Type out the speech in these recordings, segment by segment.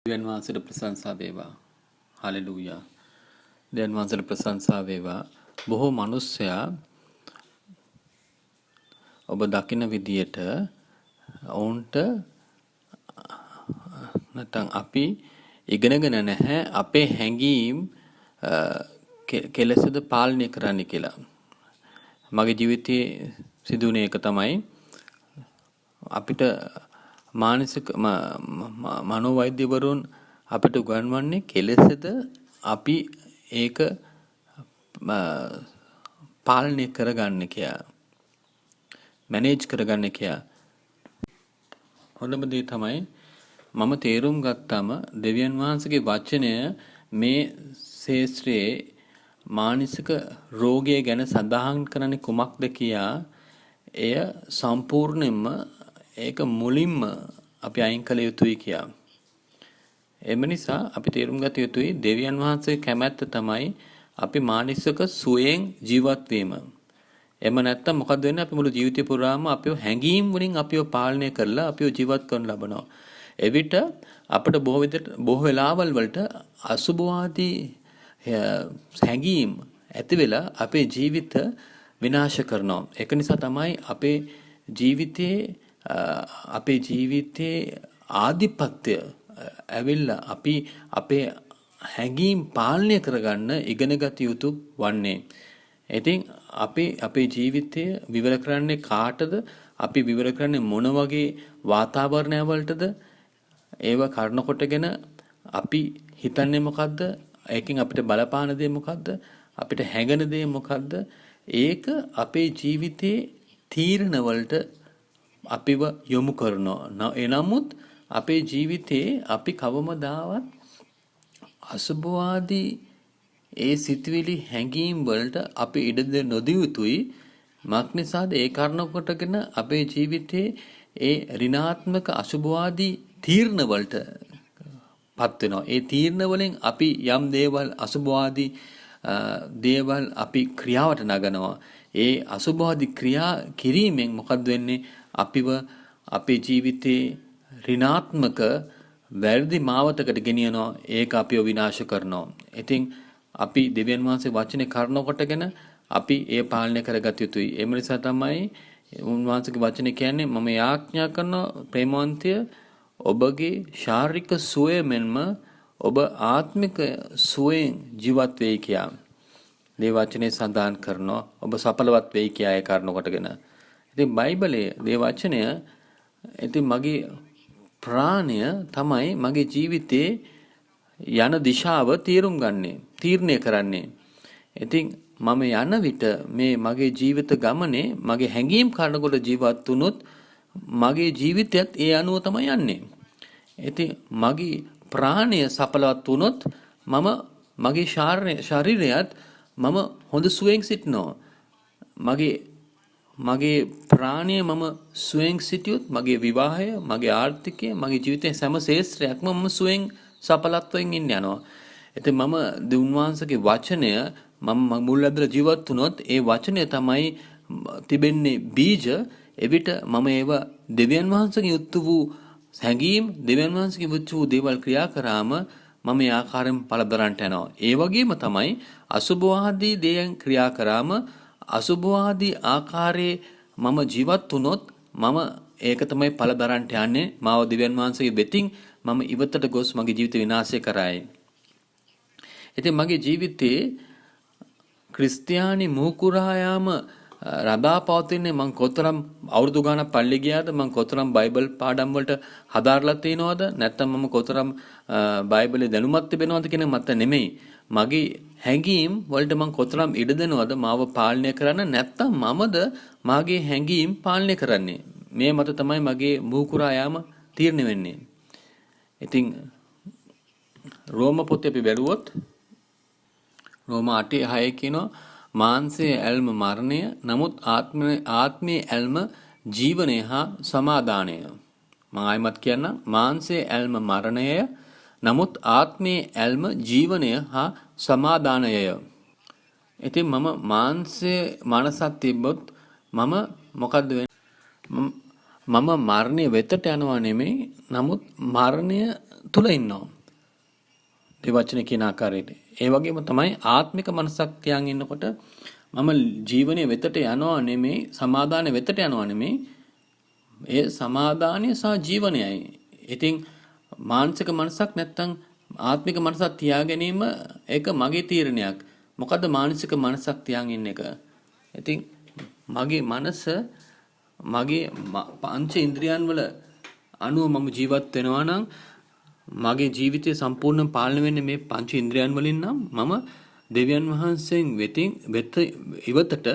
දෙවියන් වහන්සේට ප්‍රශංසා වේවා. හලෙලූයා. දෙවියන් වහන්සේට ප්‍රශංසා වේවා. බොහෝ මිනිස්සයා ඔබ දකින විදියට ඔවුන්ට නැත්නම් අපි ඉගෙනගෙන නැහැ අපේ හැඟීම් කෙලෙසද පාලනය කරන්න කියලා. මගේ ජීවිතයේ සිදුවුණේ එක තමයි අපිට මානසික මනෝවෛද්‍යවරුන් අපිට උගන්වන්නේ කෙලෙසද අපි ඒක පාලනය කරගන්න කියලා. මැනේජ් කරගන්න කියලා. හොඳම දේ තමයි මම තේරුම් ගත්තම දෙවියන් වහන්සේගේ වචනය මේ ශාස්ත්‍රයේ මානසික රෝගය ගැන සඳහන් කරන්නේ කුමක්ද කියා එය සම්පූර්ණයෙන්ම ඒක මුලින්ම අපි අයින් කළ යුතුයි කියා. එම නිසා අපි තේරුම් ගත යුතුයි දෙවියන් වහන්සේගේ කැමැත්ත තමයි අපි මානසික සුවයෙන් ජීවත් වීම. එම නැත්තම් මොකද වෙන්නේ අපි මුළු ජීවිතේ පුරාම අපිව හැඟීම් වලින් අපිව පාලනය කරලා අපිව ජීවත් කරන ලබනවා. එවිට අපිට බොහෝ වෙලාවල් වලට අසුභවාදී හැඟීම් ඇති වෙලා අපේ ජීවිත විනාශ කරනවා. ඒක නිසා තමයි අපේ ජීවිතයේ ආධිපත්‍ය ඇවිල්ලා අපි අපේ හැඟීම් පාලනය කරගන්න ඉගෙන ගත යුතු වන්නේ. ඉතින් අපේ ජීවිතය විවර කරන්නේ කාටද? අපි විවර කරන්නේ මොන වගේ වාතාවරණය වලටද? ඒව කරන කොටගෙන අපි හිතන්නේ මොකද්ද? ඒකෙන් අපිට බලපාන දේ මොකද්ද? අපිට හැඟෙන දේ මොකද්ද? ඒක අපේ ජීවිතයේ තීරණ වලට අපිව යොමු කරනවා. එනමුත් අපේ ජීවිතේ අපි කවමදාවත් අසුභවාදී ඒ සිතුවිලි හැඟීම් වලට අපි ඉඩ නොදිය යුතුයි. මක් නිසාද ඒ කාරණා කොටගෙන අපේ ජීවිතේ ඒ ඍණාත්මක අසුභවාදී තීරණ වලට පත් වෙනවා. ඒ තීරණ වලින් අපි යම් දේවල් අසුභවාදී දේවල් අපි ක්‍රියාවට නගනවා. ඒ අසුභවාදී ක්‍රියා කිරීමෙන් මොකද වෙන්නේ? අපිව අපේ ජීවිතේ ඍණාත්මක වැරදි මාවතකට ගෙනියනවා. ඒක අපිව විනාශ කරනවා. ඉතින් අපි දෙවියන් වහන්සේ වචනේ කරන කොටගෙන අපි ඒ පාලනය කරගත යුතුයි. ඒ නිසා තමයි උන්වහන්සේගේ වචනේ කියන්නේ මම යාඥා කරන ප්‍රේමවන්තය ඔබගේ ශාරීරික සුවය මෙන්ම ඔබ ආත්මික සුවයෙන් ජීවත් වෙයි කියා. මේ වචනේ සඳහන් කරනවා ඔබ සඵලවත් වෙයි කියා ඒ කාරණා කොටගෙන. ඉතින් බයිබලයේ මේ වචනය ඉතින් මගේ ප්‍රාණය තමයි මගේ ජීවිතේ යන දිශාව තීරණය කරන්නේ. ඉතින් මම යන විට මේ මගේ ජීවිත ගමනේ මගේ හැඟීම් කාරණකොට ජීවත් වුණොත් මගේ ජීවිතයත් ඒ අනුව තමයි යන්නේ. ඉතින් මගේ ප්‍රාණය සඵලවත් වුණොත් මගේ ශරීරයත් මම හොඳ සුවයෙන් සිටිනවා. මගේ ප්‍රාණය මම සුවයෙන් සිටියොත් මගේ විවාහය, මගේ ආර්ථිකය, මගේ ජීවිතයේ සෑම ශේත්‍රයක්ම මම සුවයෙන් සඵලත්වයෙන් ඉන්න යනවා. ඉතින් මම දුන්වහන්සේගේ වචනය මම මුල් ඇදලා ජීවත් වුණොත් ඒ වචනය තමයි තිබෙන්නේ බීජ. එවිට මම ඒව දෙවියන් වහන්සේගේ යුක්ත වූ හැඟීම්, දෙවියන් වහන්සේගේ යුක්ත වූ දේවල් ක්‍රියා කරාම මම ඒ ආකාරයෙන් ඵල දරන්නට යනවා. ඒ වගේම තමයි අසුභවාදී දේයන් ක්‍රියා කරාම අසුභවාදී ආකාරයේ මම ජීවත් වුණොත් මම ඒක තමයි ඵල දරන්නට යන්නේ. මාව දෙවියන් වහන්සේගේ වෙතින් මම ඉවතට ගොස් මගේ ජීවිත විනාශය කරයි. ඉතින් මගේ ජීවිතේ ක්‍රිස්තියානි මුහුකුරා යාම රඳා පවතින්නේ මං කොතරම් අවුරුදු ගාණක් පල්ලි ගියාද, මං කොතරම් බයිබල් පාඩම් වලට හදාarලා තියනවද, නැත්නම් මම කොතරම් බයිබලේ දැනුමක් තිබෙනවද කියන මත නෙමෙයි. මගේ හැඟීම් වලට මං කොතරම් ඉඩ දෙනවද මාව පාලනය කරන්න, නැත්නම් මමද මාගේ හැඟීම් පාලනය කරන්නේ. මේ මත තමයි මගේ මුහුකුරා යාම තීරණය වෙන්නේ. ඉතින් රෝම පොතේ අපි බැලුවොත් රෝම 8:6 කියනවා මාංශයේ ඇල්ම මරණය, නමුත් ආත්මයේ ඇල්ම ජීවනය හා සමාදානය. මම ආයිමත් කියන්නම් මාංශයේ ඇල්ම මරණය, නමුත් ආත්මයේ ඇල්ම ජීවනය හා සමාදානයය. ඉතින් මම මාංශයේ මනසක් තිබ්බොත් මම මොකද්ද වෙන්නේ? මම මරණය වෙතට යනවා නෙමෙයි, නමුත් මරණය තුල ඉන්නවා. ඒ වචනේ කියන ආකාරයට. ඒ වගේම තමයි ආත්මික මනසක් තියන් ඉන්නකොට මම ජීවනයේ වෙතට යනවා නෙමෙයි, සමාදානයේ වෙතට යනවා නෙමෙයි. ඒ සමාදානය සහ ජීවනයයි. ඉතින් මානසික මනසක් නැත්තම් ආත්මික මනසක් තියා ගැනීම ඒක මගේ තීරණයක්. මොකද්ද මානසික මනසක් තියන් ඉන්න එක? ඉතින් මගේ මනස මගේ පංච ඉන්ද්‍රියන් වල අනුව මම ජීවත් වෙනවා නම් මගේ ජීවිතය සම්පූර්ණයෙන් පාලනය වෙන්නේ මේ පංච ඉන්ද්‍රියන් වලින් නම් මම දෙවියන් වහන්සේන් වෙත ඉවතට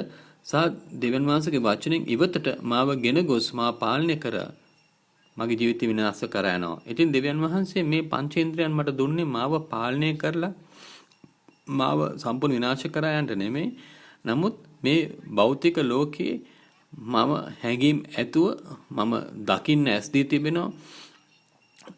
සහ දෙවියන් වහන්සේගේ වචනෙන් ඉවතට මාව ගෙන ගොස් මා පාලනය කර මගේ ජීවිතය විනාශ කර යනවා. ඉතින් දෙවියන් වහන්සේ මේ පංචේන්ද්‍රයන් මට දුන්නේ මාව පාලනය කරලා මාව සම්පූර්ණ විනාශ කර යන්නට නෙමෙයි. නමුත් මේ භෞතික ලෝකයේ මම හැඟීම් ඇතුව මම දකින්න ඇස් දී තිබෙනවා.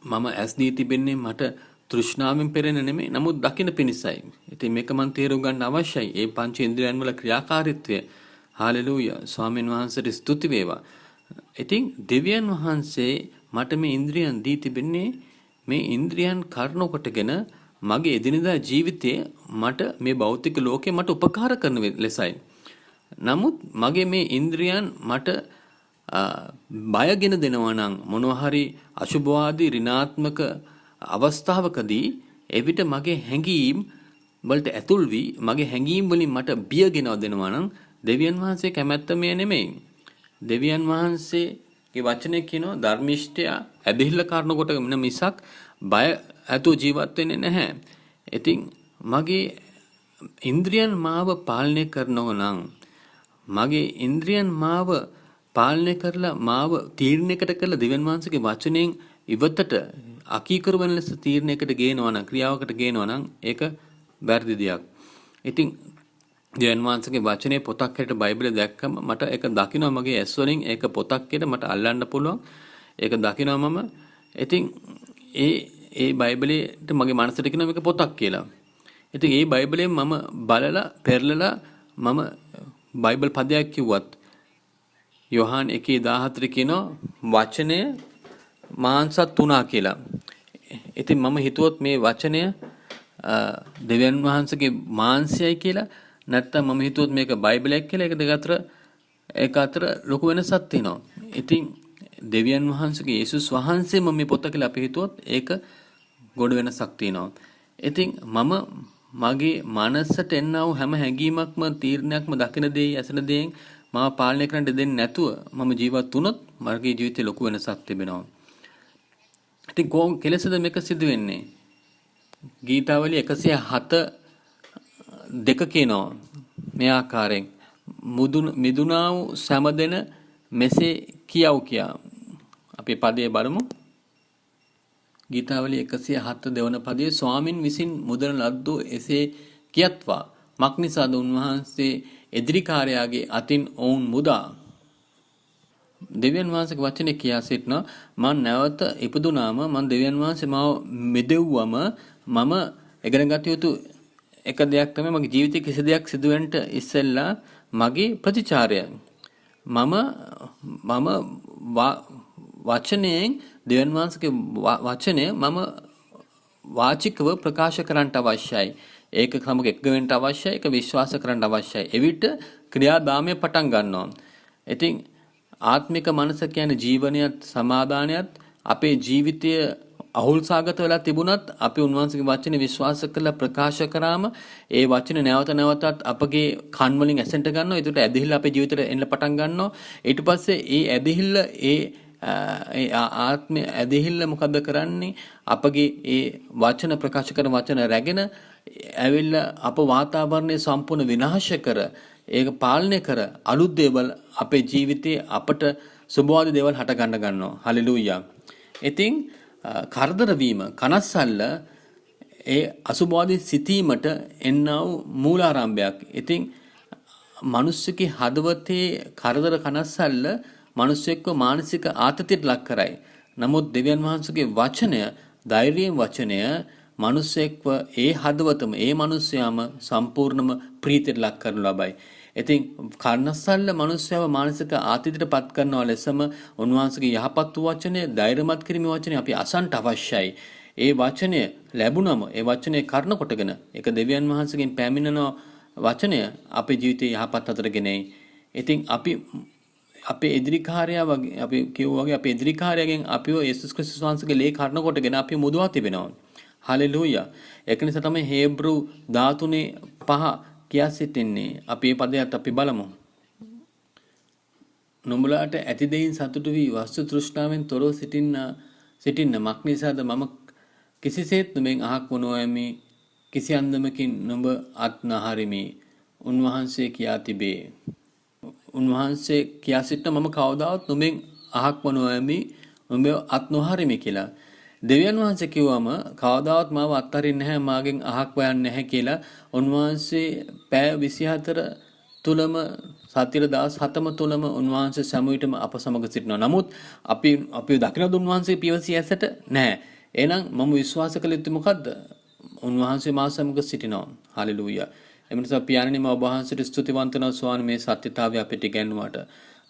මම ඇස් දී තිබෙන්නේ මට තෘෂ්ණාවෙන් පෙරෙන නෙමෙයි. නමුත් දකින්න පිණිසයි. ඉතින් මේක මන් තේරුම් ගන්න අවශ්‍යයි. මේ පංචේන්ද්‍රයන් වල ක්‍රියාකාරීත්වය. හාලෙලූයා. ස්වාමීන් වහන්සේට ස්තුති වේවා. ඉතින් දෙවියන් වහන්සේ මට මේ ඉන්ද්‍රියන් දී තිබෙන්නේ මේ ඉන්ද්‍රියන් කර්ණ කොටගෙන මගේ එදිනදා ජීවිතයේ මට මේ භෞතික ලෝකේ මට උපකාර කරන ලෙසයි. නමුත් මගේ මේ ඉන්ද්‍රියන් මට බයගෙන දෙනවා නම් මොනවා හරි අශුභවාදී ඍණාත්මක අවස්ථාවකදී එවිට මගේ හැඟීම් වලට ඇතුල් වී මගේ හැඟීම් වලින් මට බියගෙනව දෙනවා නම් දෙවියන් වහන්සේ කැමැත්ත මේ නෙමෙයි. දෙවියන් වහන්සේගේ වචනේ කියනවා ධර්මිෂ්ඨයා ඇදහිල්ල කරන කොට මිසක් බය ඇතුව ජීවත් වෙන්නේ නැහැ. ඉතින් මගේ ඉන්ද්‍රියන් මාව පාලනය කරනවා නම් මගේ ඉන්ද්‍රියන් මාව පාලනය කරලා මාව තීරණයකට කරලා දෙවියන් වහන්සේගේ වචනෙන් ඉවතට අකීකරු වෙන ලෙස තීරණයකට ගේනවා නම් ක්‍රියාවකට ගේනවා නම් ඒක වැරදි දෙයක්. ඉතින් දෙවියන් වහන්සේගේ වචනේ පොතක් හැට බයිබලය දැක්කම මට ඒක දකිනවා මගේ ඇස් වලින් ඒක පොතක් කියලා මට අල්ලන්න පුළුවන්. ඒක දකිනවා මම. ඉතින් ඒ බයිබලයට මගේ මනසට කියනවා මේක පොතක් කියලා. ඉතින් ඒ බයිබලයෙන් මම බලලා පෙරලලා මම බයිබල් පදයක් කිව්වත් යෝහාන් 1:14 කියනවා වචනය මාංශත් තුනා කියලා. ඉතින් මම හිතුවොත් මේ වචනය දෙවියන් වහන්සේගේ මාංශයයි කියලා නැත්තම් මම හිතුවොත් මේක බයිබලයක් කියලා. ඒක අතර ලොකු වෙනසක් තියෙනවා. ඉතින් දෙවියන් වහන්සේගේ යේසුස් වහන්සේ මම මේ පොත කියලා අපි හිතුවොත් ඒක ගොඩ වෙනසක් තියෙනවා. ඉතින් මම මගේ මනසට එන්නා වූ හැම හැඟීමක්ම තීරණයක්ම දකින දෙයි ඇසෙන දෙයින් මාව පාලනය කරන්න දෙන්නේ නැතුව මම ජීවත් වුණොත් මගේ ජීවිතේ ලොකු වෙනසක් තිබෙනවා. ඉතින් කොහොම කෙලෙසද මේක සිදු වෙන්නේ? ගීතාවලිය 107:2 කියනවා මේ ආකාරයෙන් මිදුණා වූ සෑමදෙන මෙසේ කියව් කියා. අපි පදයේ බලමු. ගීතාවලිය 107 දෙවන පදයේ ස්වාමින් විසින් මුදන ලද්දෝ එසේ කියත්වා මක්නිසාද උන්වහන්සේ එදිරිකාරයාගේ අතින් ඔවුන් මුදා. දෙවියන් වහන්සේගේ වචනේ කියා සිටනවා මම නැවත ඉපදුනාම මම දෙවියන් වහන්සේ මාව මෙදෙව්වම මම ඉගෙන ගත යුතු එක දෙයක් තමයි මගේ ජීවිතේ කිසි දෙයක් සිදු වෙන්න ඉස්සෙල්ලා මගේ ප්‍රතිචාරය. මම වචනයෙන් දෙවියන් වහන්සේගේ වචනය මම වාචිකව ප්‍රකාශ කරන්න අවශ්‍යයි. ඒක සමග එක්ව වෙන්න අවශ්‍යයි. ඒක විශ්වාස කරන්න අවශ්‍යයි. එවිට ක්‍රියාදාමය පටන් ගන්නවා. ඉතින් ආත්මික මනස කියන්නේ ජීවනයත් සමාදානයත් අපේ ජීවිතය අහුල්සාගත වෙලා තිබුණත් අපි උන්වහන්සේගේ වචනේ විශ්වාස කරලා ප්‍රකාශ කරාම ඒ වචනේ නැවත නැවතත් අපගේ කන් වලින් ඇසෙන්න ගන්නවා. ඒකට ඇදහිල්ල අපේ ජීවිතේට එන්න පටන් ගන්නවා. ඊට පස්සේ ඒ ඇදහිල්ල ඒ ආත්මය ඇදහිල්ල මොකද කරන්නේ? අපගේ ඒ වචන ප්‍රකාශ කරන වචන රැගෙන ඇවිල්ලා අප වාතාවරණය සම්පූර්ණ විනාශ කර ඒක පාලනය කර අලුත් දේවල් අපේ ජීවිතයේ අපට සුබවාදී දේවල් හට ගන්නවා. හලෙලූයා. ඉතින් කරදර වීම කනස්සල්ල ඒ අසුබවාදී සිතීමට එන්නා වූ මූලාරම්භයක්. ඉතින් මිනිස්සුගේ හදවතේ කරදර කනස්සල්ල මිනිස්සෙක්ව මානසික ආතතියට ලක් කරයි. නමුත් දෙවියන් වහන්සේගේ වචනය ධෛර්යයෙන් වචනය මිනිස්සෙක්ව ඒ හදවතම ඒ මිනිස්යාම සම්පූර්ණම ප්‍රීතියට ලක් කරනු ලබයි. ඉතින් කර්ණස්සල්ල මිනිස්යාව මානසික ආතතියට පත් කරනවා ලෙසම උන්වහන්සේගේ යහපත් වූ වචනය ධෛර්යමත් කිරීමේ වචනය අපි අසන්ට අවශ්‍යයි. ඒ වචනය ලැබුණම ඒ වචනේ කර්ණ කොටගෙන ඒක දෙවියන් වහන්සේගෙන් පැමිණෙන වචනය අපේ ජීවිතේ යහපත් අතට ගෙනෙයි. ඉතින් අපි අපේ එදිරිකාරයා වගේ අපි කියුවා වගේ අපේ එදිරිකාරයාගෙන් අපිව යේසුස් ක්‍රිස්තුස් වහන්සේගේ ලේ කර්ණ කොටගෙන අපි මුදවා තිබෙනවා. හලෙලූයා. ඒක නිසා තමයි හේබ්‍රු 13:5 කියා සිටින්නේ. අපි මේ පදයට අපි බලමු. නුඹලාට ඇති දෙයින් සතුටු වී වස්තු තෘෂ්ණාවෙන් තොරව සිටින්න මක්නිසාද මම කිසිසේත් නුඹෙන් අහක් වනෝයමි කිසි අන්දමකින් නුඹ අත් නහරිමි. උන්වහන්සේ කියා තිබේ. උන්වහන්සේ කියා සිටින මම කවදාවත් නුඹෙන් අහක් වනෝයමි නුඹ අත් නොහරිමි කියලා. දෙවියන් වහන්සේ කිව්වම කවදාවත් මාව අත්හරින්නේ නැහැ මාගෙන් අහක් හොයන්නේ නැහැ කියලා. උන්වහන්සේ පැය 24 තුලම සතිය 17ම තුලම උන්වහන්සේ සමුවිටම අප සමග සිටිනවා. නමුත් අපි දකින උන්වහන්සේ පියවසිය ඇසට නැහැ. එහෙනම් මම විශ්වාස කළ යුත්තේ මොකද්ද? උන්වහන්සේ මා සමග සිටිනවා. හලෙලූයා. එම නිසා පියාණනි මම ඔබ වහන්සේට ස්තුතිවන්ත වෙනවා ස්වාමී මේ සත්‍යතාවය අපිට ඉගෙනුවාට.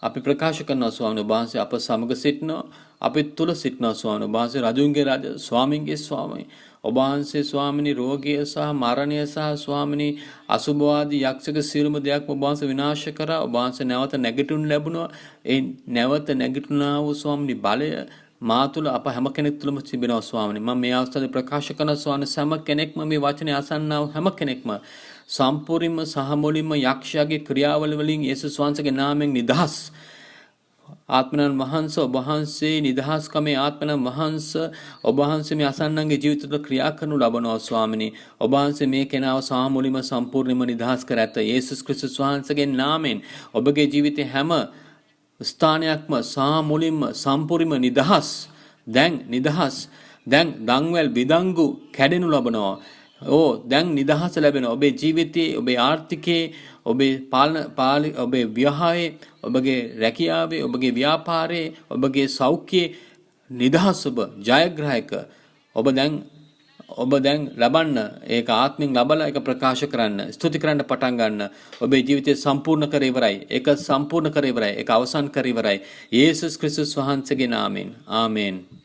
අපි ප්‍රකාශ කරනවා ස්වාමී ඔබ වහන්සේ අප සමග සිටිනවා. අපි තුල සිටිනවා ස්වාමී ඔබ වහන්සේ රජුන්ගේ රජ ස්වාමීන්ගේ ස්වාමී. ඔබ වහන්සේ ස්වාමිනී රෝගය සහ මරණය සහ ස්වාමිනී අසුභවාදී යක්ෂක සියලුම දෙයක් ඔබ වහන්සේ විනාශ කරා. ඔබ වහන්සේ නැවත නැගිටිනු ලැබුණා. ඒ නැවත නැගිටිනා වූ ස්වාමිනී බලය මා තුල අප හැම කෙනෙක් තුලම තිබෙනවා ස්වාමිනී. මම මේ අවස්ථාවේ ප්‍රකාශ කරන ස්වාමිනී හැම කෙනෙක්ම මේ වචනේ අසන්නා වූ හැම කෙනෙක්ම සම්පූර්ණයෙන්ම සහ මුලින්ම යක්ෂයාගේ ක්‍රියාවල වලින් යේසුස් වහන්සේගේ නාමයෙන් නිදහස්. ආත්මයන් වහන්සේ ඔබ වහන්සේ නිදහස්කමේ ආත්මයන් වහන්සේ ඔබ වහන්සේ මේ අසන්නන්ගේ ජීවිතවල ක්‍රියා කරනු ලබනවා ස්වාමිනී. ඔබ වහන්සේ මේ කෙනාව සහ මුලින්ම සම්පූර්ණයෙන්ම නිදහස් කර ඇත. යේසුස් ක්‍රිස්තුස් වහන්සේගේ නාමයෙන් ඔබගේ ජීවිතේ හැම ස්ථානයක්ම සහ මුලින්ම සම්පූර්ණයෙන්ම නිදහස්. දැන් නිදහස්. දැන් දන්වැල් බිදංගු කැඩෙනු ලබනවා. දැන් නිදහස ලැබෙනවා. ඔබේ ජීවිතයේ, ඔබේ ආර්ථිකයේ, ඔබේ ඔබේ විවාහයේ, ඔබගේ රැකියාවේ, ඔබගේ ව්‍යාපාරයේ, ඔබගේ සෞඛ්‍යයේ නිදහස් ඔබ ජයග්‍රහයක ඔබ දැන් ලබන්න ඒක ආත්මෙන් ලබලා ඒක ප්‍රකාශ කරන්න ස්තුති කරන්න පටන් ගන්න. ඔබේ ජීවිතය සම්පූර්ණ කර ඉවරයි. ඒක සම්පූර්ණ කර ඉවරයි. ඒක අවසන් කර ඉවරයි. යේසුස් ක්‍රිස්තුස් වහන්සේගේ නාමයෙන්. ආමේන්.